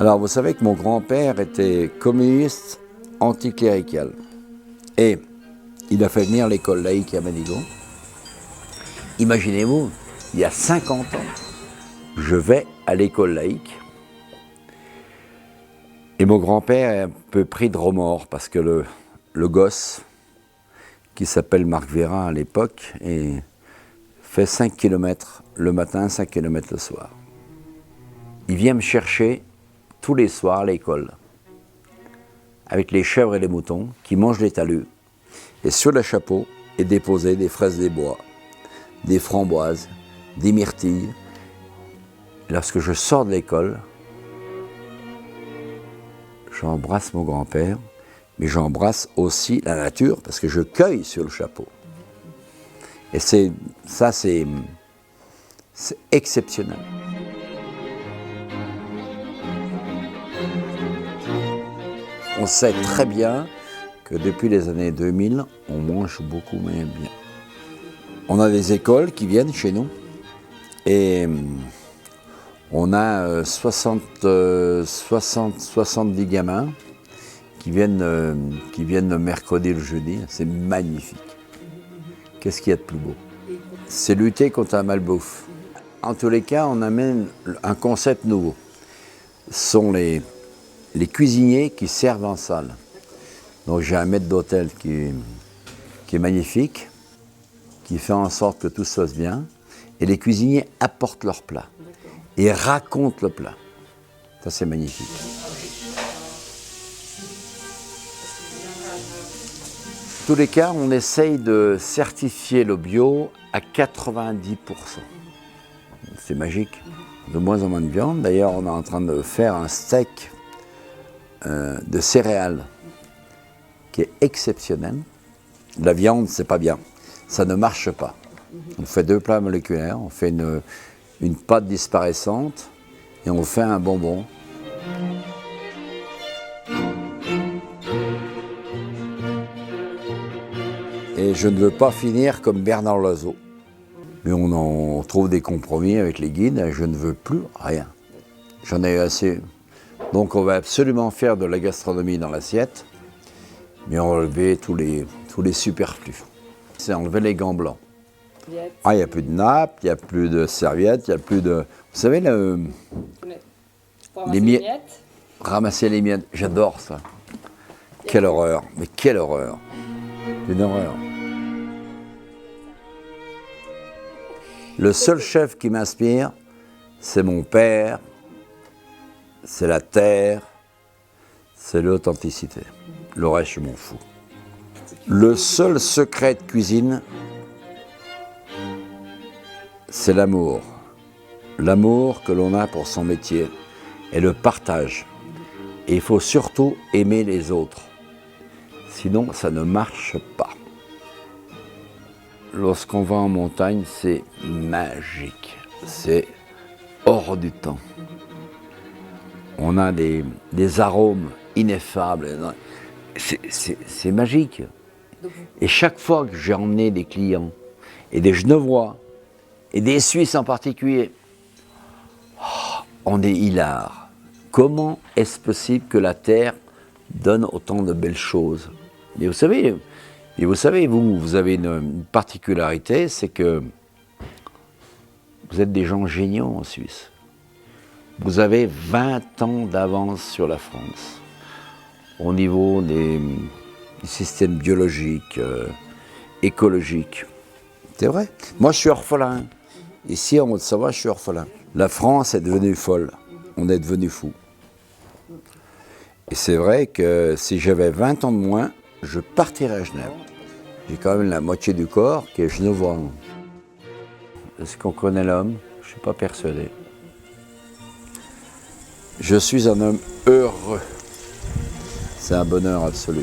Alors, vous savez que mon grand-père était communiste anticlérical. Et il a fait venir l'école laïque à Manigot. Imaginez-vous, il y a 50 ans, je vais à l'école laïque. Et mon grand-père est un peu pris de remords parce que le gosse, qui s'appelle Marc Vérin à l'époque, fait 5 km le matin, 5 km le soir. Il vient me chercher tous les soirs à l'école, avec les chèvres et les moutons, qui mangent les talus. Et sur le chapeau est déposé des fraises des bois, des framboises, des myrtilles. Et lorsque je sors de l'école, j'embrasse mon grand-père, mais j'embrasse aussi la nature, parce que je cueille sur le chapeau. Et c'est exceptionnel. On sait très bien que depuis les années 2000, on mange beaucoup moins bien. On a des écoles qui viennent chez nous et on a 70 gamins qui viennent le mercredi et le jeudi. C'est magnifique. Qu'est-ce qu'il y a de plus beau? C'est lutter contre la malbouffe. En tous les cas, on amène un concept nouveau. Ce sont les cuisiniers qui servent en salle. Donc j'ai un maître d'hôtel qui est magnifique, qui fait en sorte que tout se passe bien. Et les cuisiniers apportent leur plat et racontent le plat. Ça, c'est magnifique. En tous les cas, on essaye de certifier le bio à 90%. C'est magique. De moins en moins de viande. D'ailleurs, on est en train de faire un steak de céréales qui est exceptionnel. La viande, c'est pas bien. Ça ne marche pas. On fait 2 plats moléculaires, on fait une pâte disparaissante et on fait un bonbon. Et je ne veux pas finir comme Bernard Loiseau. Mais on trouve des compromis avec les guides et je ne veux plus rien. J'en ai eu assez. Donc on va absolument faire de la gastronomie dans l'assiette, mais enlever tous les superflus. C'est enlever les gants blancs. Ah, il n'y a plus de nappes, il n'y a plus de serviettes, il n'y a plus de... Vous savez, les miettes. Ramasser les miettes, j'adore ça. Quelle horreur, mais quelle horreur. Une horreur. Le seul chef qui m'inspire, c'est mon père, c'est la terre, c'est l'authenticité. Le reste, je m'en fous. Le seul secret de cuisine, c'est l'amour. L'amour que l'on a pour son métier et le partage. Et il faut surtout aimer les autres. Sinon, ça ne marche pas. Lorsqu'on va en montagne, c'est magique. C'est hors du temps. On a des arômes ineffables. C'est magique. Et chaque fois que j'ai emmené des clients, et des Genevois, et des Suisses en particulier, on est hilar. Comment est-ce possible que la terre donne autant de belles choses? Et vous savez, vous avez une particularité, c'est que vous êtes des gens géniaux en Suisse. Vous avez 20 ans d'avance sur la France, au niveau des systèmes biologiques, écologiques. C'est vrai. Moi, je suis orphelin. Ici, en Haute-Savoie, je suis orphelin. La France est devenue folle. On est devenu fou. Et c'est vrai que si j'avais 20 ans de moins, je partirais à Genève. J'ai quand même la moitié du corps qui est genevois. Est-ce qu'on connaît l'homme? Je ne suis pas persuadé. Je suis un homme heureux. C'est un bonheur absolu.